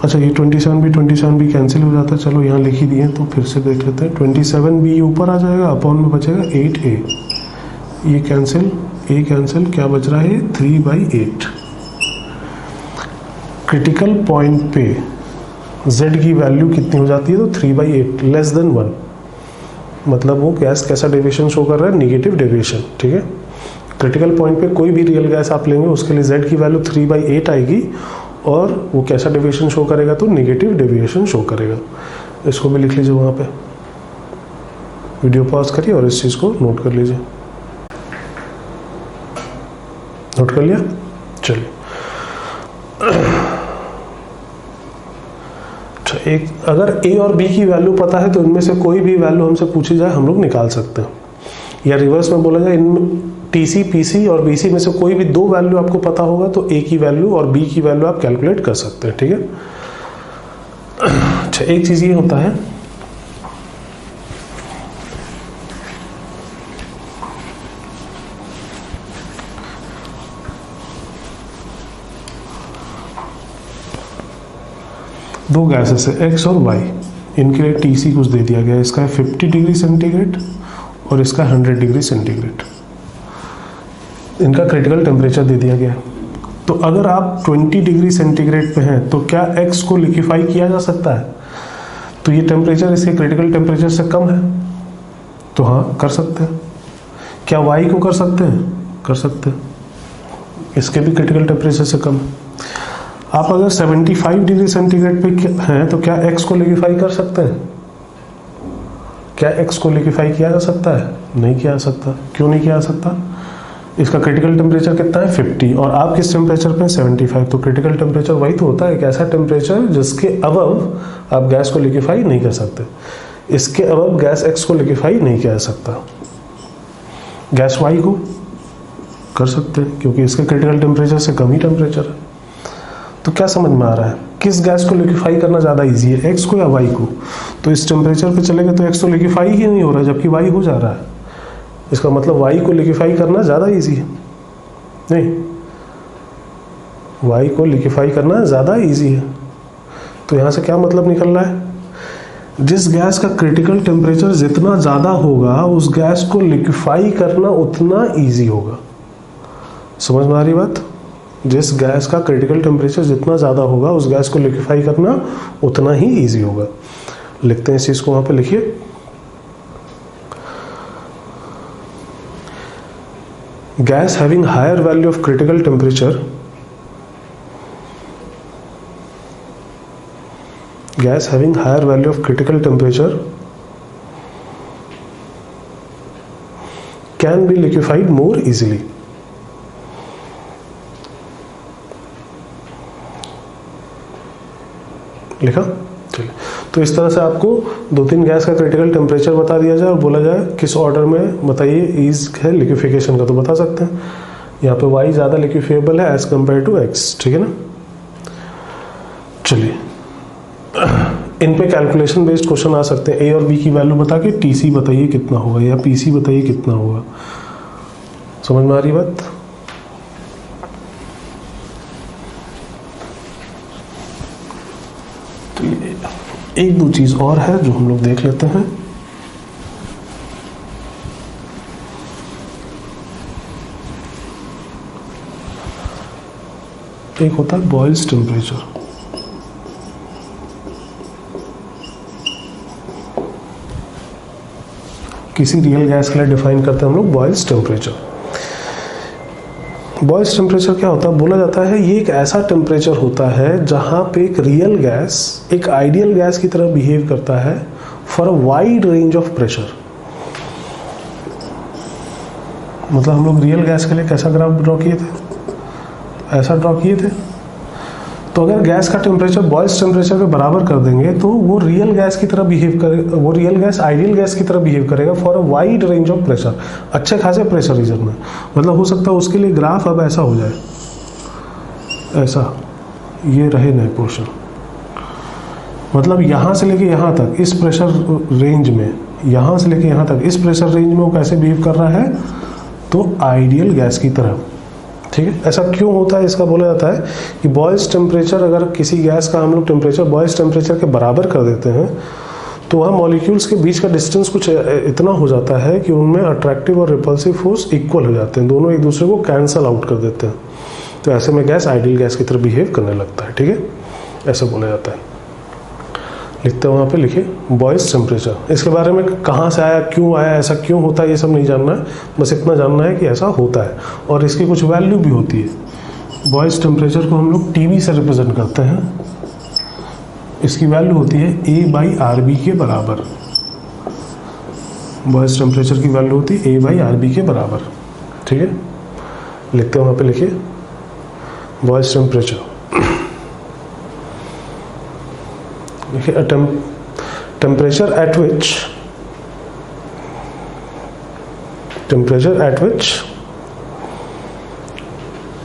अच्छा ये 27B कैंसिल हो जाता है, चलो यहाँ लिख ही दिए तो फिर से देख लेते हैं। 27B ऊपर आ जाएगा, अपॉन में बचेगा 8A, ये कैंसिल, A कैंसिल, क्या बच रहा है 3/8। क्रिटिकल पॉइंट पे Z की वैल्यू कितनी हो जाती है, तो 3/8 लेस देन 1, मतलब वो गैस कैसा डेविएशन शो कर रहा है, निगेटिव डेविएशन। ठीक है, क्रिटिकल पॉइंट पे कोई भी रियल गैस आप लेंगे उसके लिए Z की वैल्यू 3/8 आएगी, और वो कैसा डेविएशन शो करेगा, तो निगेटिव डेविएशन शो करेगा। इसको भी लिख लीजिए वहाँ पे, वीडियो पॉज करिए और इस चीज़ को नोट कर लीजिए। नोट कर लिया, चलिए। एक अगर A और B की वैल्यू पता है तो इनमें से कोई भी वैल्यू हमसे पूछी जाए हम लोग निकाल सकते हैं, या रिवर्स में बोला जाए इनमें TC, PC और BC में से कोई भी दो वैल्यू आपको पता होगा तो A की वैल्यू और B की वैल्यू आप कैलकुलेट कर सकते हैं। ठीक है, अच्छा एक चीज ये होता है, दो गैसेस है X और Y, इनके लिए TC कुछ दे दिया गया है, इसका है 50 डिग्री सेंटीग्रेड और इसका 100 डिग्री सेंटीग्रेड, इनका क्रिटिकल टेम्परेचर दे दिया गया है। तो अगर आप 20 डिग्री सेंटीग्रेड पे हैं तो क्या X को लिक्विफाई किया जा सकता है, तो ये टेम्परेचर इसके क्रिटिकल टेम्परेचर से कम है, तो हाँ कर सकते हैं। क्या Y को कर सकते हैं, कर सकते हैं, इसके भी क्रिटिकल टेम्परेचर से कम है। आप अगर 75 डिग्री सेंटीग्रेड पे हैं तो क्या X को लिक्विफाई कर सकते हैं, क्या X को लिक्विफाई किया जा सकता है, नहीं किया जा सकता। क्यों नहीं किया जा सकता, इसका क्रिटिकल टेम्परेचर कितना है 50 और आप किस टेम्परेचर पे 75, तो क्रिटिकल टेम्परेचर वही तो होता है, एक ऐसा टेम्परेचर जिसके अबव आप गैस को लिक्विफाई नहीं कर सकते। इसके अबव गैस X को लिक्विफाई नहीं किया जा सकता, गैस Y को कर सकते हैं क्योंकि इसके क्रिटिकल टेम्परेचर से कम ही टेम्परेचर है। तो क्या समझ में आ रहा है, किस गैस को लिक्विफाई करना ज़्यादा इजी है, X को या Y को। तो इस टेम्परेचर पे चलेगा तो X तो लिक्विफाई ही नहीं हो रहा जबकि Y हो जा रहा है, इसका मतलब Y को लिक्विफाई करना ज़्यादा इजी है, नहीं Y को लिक्विफाई करना ज़्यादा इजी है। तो यहाँ से क्या मतलब निकल रहा है, जिस गैस का क्रिटिकल टेम्परेचर जितना ज़्यादा होगा उस गैस को लिक्विफाई करना उतना ईजी होगा। समझ में आ रही बात, जिस गैस का क्रिटिकल टेम्परेचर जितना ज़्यादा होगा उस गैस को लिक्विफाई करना उतना ही ईजी होगा। लिखते हैं इस चीज़ को, वहाँ पे लिखिए, gas having higher value of critical temperature, gas having higher value of critical temperature can be liquefied more easily. लिखा, चलिए। तो इस तरह से आपको दो तीन गैस का क्रिटिकल टेम्परेचर बता दिया जाए और बोला जाए किस ऑर्डर में बताइए ईज है लिक्विफिकेशन का, तो बता सकते हैं। यहाँ पे Y ज़्यादा लिक्विफिएबल है एज कम्पेयर टू X, ठीक है ना। चलिए, इन पे कैलकुलेशन बेस्ड क्वेश्चन आ सकते हैं। A और B की वैल्यू बता के TC बताइए कितना होगा या PC बताइए कितना होगा। समझ में आ रही बात। तो एक दो चीज और है जो हम लोग देख लेते हैं। एक होता है बॉयल्स टेम्परेचर, किसी रियल गैस के लिए डिफाइन करते हैं हम लोग बॉयल्स टेम्परेचर। बॉयज टेम्परेचर क्या होता है, बोला जाता है ये एक ऐसा टेम्परेचर होता है जहाँ पे एक रियल गैस एक आइडियल गैस की तरह बिहेव करता है for a wide range of pressure. मतलब हम लोग रियल गैस के लिए कैसा ग्राफ ड्रॉ किए थे, ऐसा ड्रॉ किए थे। तो अगर गैस का टेम्परेचर बॉयज टेम्परेचर के बराबर कर देंगे तो वो रियल गैस की तरह बिहेव करेगा, वो रियल गैस आइडियल गैस की तरह बिहेव करेगा for a wide range of pressure, अच्छे खासे प्रेशर रीजन में। मतलब हो सकता है उसके लिए ग्राफ अब ऐसा हो जाए, ऐसा ये रहे नए पोर्शन, मतलब यहाँ से लेके यहाँ तक इस प्रेशर रेंज में, यहाँ से लेके यहाँ तक इस प्रेशर रेंज में वो कैसे बिहेव कर रहा है, तो आइडियल गैस की तरह। ठीक है, ऐसा क्यों होता है, इसका बोला जाता है कि बॉयज टेम्परेचर, अगर किसी गैस का हम लोग टेम्परेचर बॉयज टेम्परेचर के बराबर कर देते हैं तो वहाँ मॉलिक्यूल्स के बीच का डिस्टेंस कुछ इतना हो जाता है कि उनमें अट्रैक्टिव और रिपल्सिव फोर्स इक्वल हो जाते हैं, दोनों एक दूसरे को कैंसल आउट कर देते हैं। तो ऐसे में गैस आइडियल गैस की तरह बिहेव करने लगता है। ठीक है, ऐसा बोला जाता है। लिखते हैं वहाँ पे, लिखिए बॉयज टेम्परेचर। इसके बारे में कहाँ से आया, क्यों आया, ऐसा क्यों होता है, ये सब नहीं जानना है, बस इतना जानना है कि ऐसा होता है और इसकी कुछ वैल्यू भी होती है। बॉयज टेम्परेचर को हम लोग टीवी से रिप्रेजेंट करते हैं, इसकी वैल्यू होती है A/RB के बराबर। बॉयज टेम्परेचर की वैल्यू होती है A/RB के बराबर। ठीक है, लिखते हैं वहाँ पे, लिखिए boys temperature. A temperature at which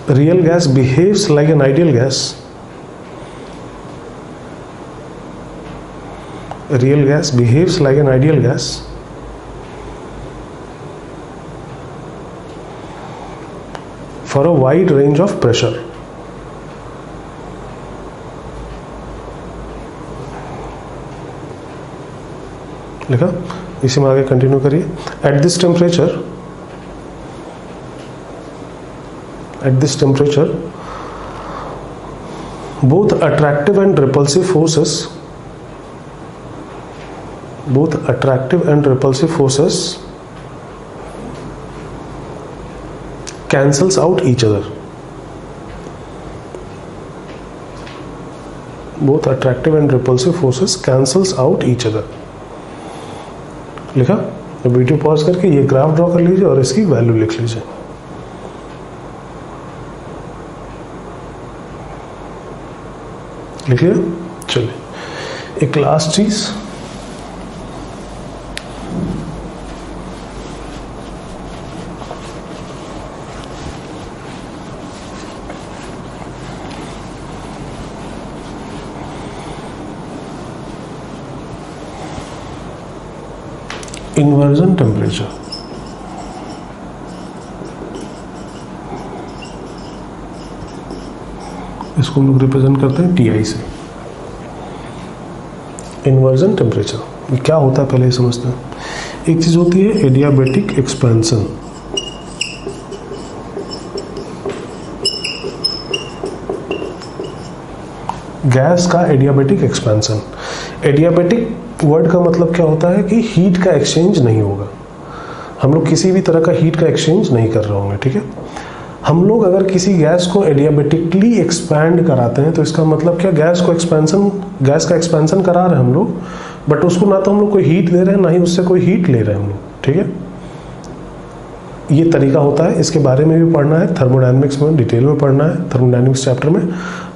real gas behaves like an ideal gas, real gas behaves like an ideal gas for a wide range of pressure। लिखा, इसी में आगे कंटिन्यू करिए। At this temperature both attractive and repulsive forces cancels out each other। both attractive and repulsive forces cancels out each other। लिखा, video pause करके ये graph draw कर लीजिए और इसकी वैल्यू लिख लीजिए। लिख लिया, चलिए एक लास्ट चीज, इन्वर्जन टेम्परेचर। इसको हम लोग रिप्रेजेंट करते हैं TI से। इन्वर्जन टेम्परेचर क्या होता है पहले ये समझते हैं। एक चीज होती है एडियाबैटिक एक्सपेंशन, गैस का एडियाबैटिक एक्सपेंशन। एडियाबैटिक वर्ड का मतलब क्या होता है कि हीट का एक्सचेंज नहीं होगा, हम लोग किसी भी तरह का हीट का एक्सचेंज नहीं कर रहे होंगे। ठीक है, हम लोग अगर किसी गैस को एडियाबैटिकली एक्सपैंड कराते हैं तो इसका मतलब क्या, गैस का एक्सपेंशन करा रहे हैं हम लोग, बट उसको ना तो हम लोग कोई हीट दे रहे हैं ना ही उससे कोई हीट ले रहे हैं हम लोग। ठीक है, ये तरीका होता है, इसके बारे में भी पढ़ना है, थर्मोडायनेमिक्स में डिटेल में पढ़ना है, थर्मोडायनेमिक्स चैप्टर में।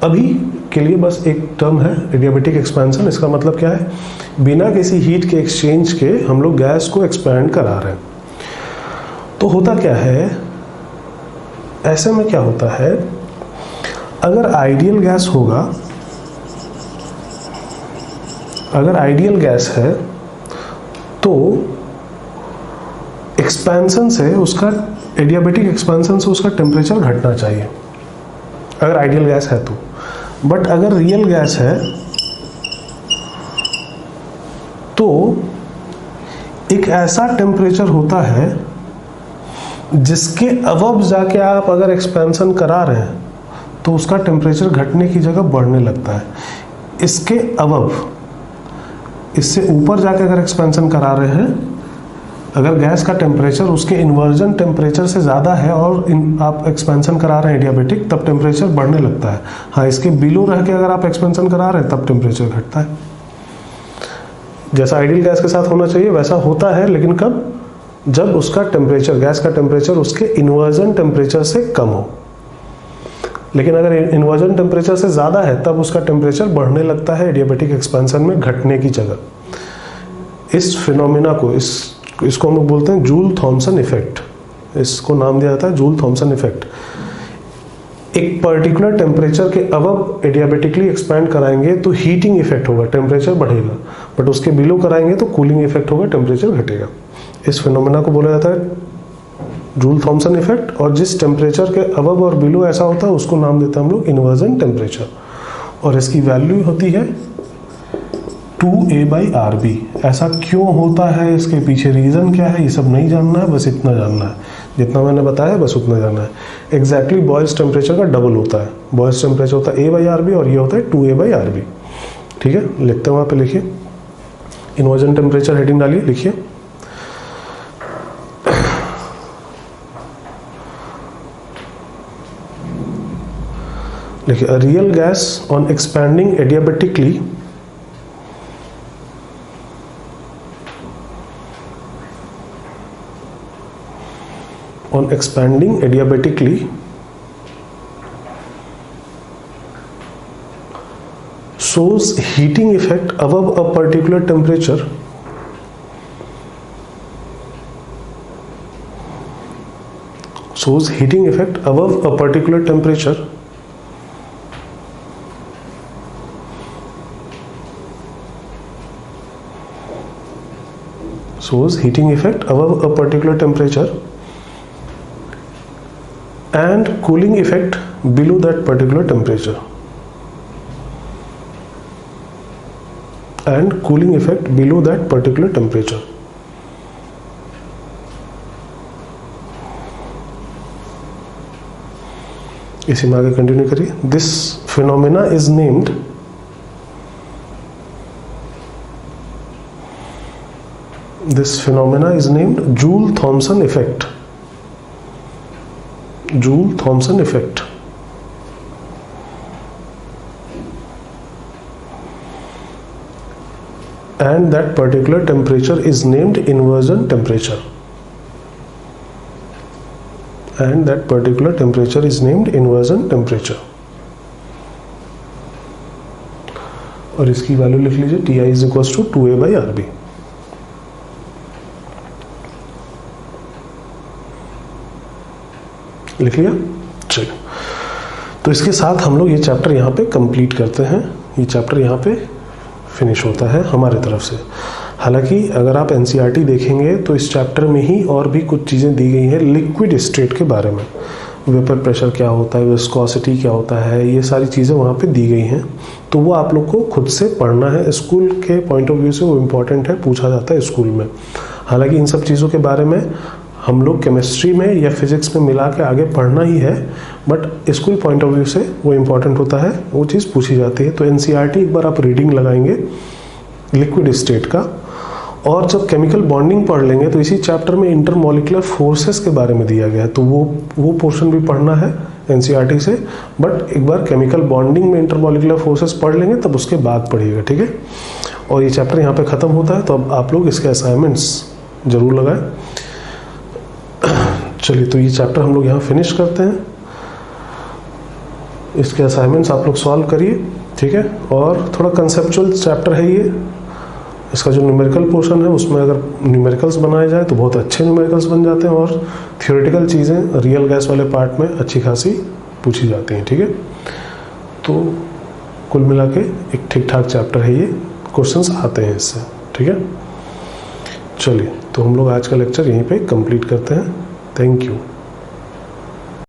अभी के लिए बस एक टर्म है एडियाबैटिक एक्सपेंशन। इसका मतलब क्या है, बिना किसी हीट के एक्सचेंज के हम लोग गैस को एक्सपैंड करा रहे हैं। तो होता क्या है, ऐसे में क्या होता है, अगर आइडियल गैस होगा, अगर आइडियल गैस है तो एक्सपेंशन से उसका, एडियाबैटिक एक्सपेंशन से उसका टेम्परेचर घटना चाहिए अगर आइडियल गैस है तो। बट अगर रियल गैस है तो एक ऐसा टेम्परेचर होता है जिसके अबव जाके आप अगर एक्सपेंशन करा रहे हैं तो उसका टेम्परेचर घटने की जगह बढ़ने लगता है। इसके अबव, इससे ऊपर जाके अगर एक्सपेंशन करा रहे हैं अगर गैस का टेम्परेचर उसके इन्वर्जन टेम्परेचर से ज़्यादा है और आप एक्सपेंशन करा रहे हैं एडियाबेटिक, तब टेम्परेचर बढ़ने लगता है। हाँ, इसके बिलो रह के अगर आप एक्सपेंशन करा रहे हैं तब टेम्परेचर घटता है। जैसा आइडियल गैस के साथ होना चाहिए वैसा होता है, लेकिन कब? जब उसका टेम्परेचर, गैस का टेम्परेचर उसके इन्वर्जन टेम्परेचर से कम हो। लेकिन अगर इन्वर्जन टेम्परेचर से ज़्यादा है तब उसका टेम्परेचर बढ़ने लगता है एडियाबेटिक एक्सपेंशन में घटने की जगह। इस फिनोमिना को, इसको हम लोग बोलते हैं जूल थॉमसन इफेक्ट। इसको नाम दिया जाता है जूल थॉमसन इफेक्ट। एक पर्टिकुलर टेम्परेचर के अबव एडियाबेटिकली एक्सपैंड कराएंगे तो हीटिंग इफेक्ट होगा, टेम्परेचर बढ़ेगा, बट उसके बिलो कराएंगे तो कूलिंग इफेक्ट होगा, टेम्परेचर घटेगा। इस फिनोमेना को बोला जाता है जूल थॉमसन इफेक्ट। और जिस टेम्परेचर के अबव और बिलो ऐसा होता है उसको नाम देते हैं हम लोग इन्वर्जन टेम्परेचर। और इसकी वैल्यू होती है 2a/RB। ऐसा क्यों होता है, इसके पीछे रीज़न क्या है, ये सब नहीं जानना है, बस इतना जानना है। जितना मैंने बताया बस उतना जानना है। एग्जैक्टली बॉयल्स टेम्परेचर का डबल होता है। बॉयल्स टेम्परेचर होता है a/RB और ये होता है 2a/RB। ठीक है, लिखते हैं वहाँ पे, लिखिए इन्वर्जन टेम्परेचर हेडिंग डालिए, लिखिए a real gas on expanding adiabatically shows heating effect above a particular temperature and cooling effect below that particular temperature, इसी में आगे कंटिन्यू करिए। This phenomena is named Joule Thomson effect. And that particular temperature is named inversion temperature. और इसकी value लिख लीजिए, Ti is equals to 2a/RB। लिख लिया? चलिए, तो इसके साथ हम लोग ये चैप्टर यहाँ पे कंप्लीट करते हैं। ये चैप्टर यहाँ पे फिनिश होता है हमारे तरफ से। हालांकि अगर आप एनसीईआरटी देखेंगे तो इस चैप्टर में ही और भी कुछ चीज़ें दी गई हैं लिक्विड स्टेट के बारे में। वेपर प्रेशर क्या होता है, विस्कोसिटी क्या होता है, ये सारी चीज़ें वहाँ पे दी गई हैं। तो वो आप लोग को खुद से पढ़ना है। स्कूल के पॉइंट ऑफ व्यू से वो इम्पॉर्टेंट है, पूछा जाता है स्कूल में। हालांकि इन सब चीज़ों के बारे में हम लोग केमिस्ट्री में या फिजिक्स में मिला के आगे पढ़ना ही है, but school point of view से वो इम्पॉर्टेंट होता है, वो चीज़ पूछी जाती है। तो एनसीईआरटी एक बार आप रीडिंग लगाएंगे लिक्विड स्टेट का, और जब केमिकल बॉन्डिंग पढ़ लेंगे तो इसी चैप्टर में इंटरमॉलिक्यूलर फोर्सेस के बारे में दिया गया है, तो वो पोर्शन भी पढ़ना है एनसीईआरटी से। बट एक बार केमिकल बॉन्डिंग में इंटरमॉलिक्यूलर फोर्सेस पढ़ लेंगे तब उसके बाद पढ़िएगा, ठीक है। और ये चैप्टर यहाँ पे ख़त्म होता है, तो अब आप लोग इसके असाइनमेंट्स ज़रूर लगाएं। चलिए, तो ये चैप्टर हम लोग यहाँ फिनिश करते हैं। इसके असाइनमेंट्स आप लोग सॉल्व करिए, ठीक है। और थोड़ा कंसेप्चुअल चैप्टर है ये। इसका जो न्यूमेरिकल पोर्शन है उसमें अगर न्यूमेरिकल्स बनाए जाए तो बहुत अच्छे न्यूमेरिकल्स बन जाते हैं, और थियोरेटिकल चीज़ें रियल गैस वाले पार्ट में अच्छी खासी पूछी जाती हैं, ठीक है। तो कुल मिला के एक ठीक ठाक चैप्टर है ये, क्वेश्चंस आते हैं इससे, ठीक है। चलिए, तो हम लोग आज का लेक्चर यहीं पे कंप्लीट करते हैं। Thank you.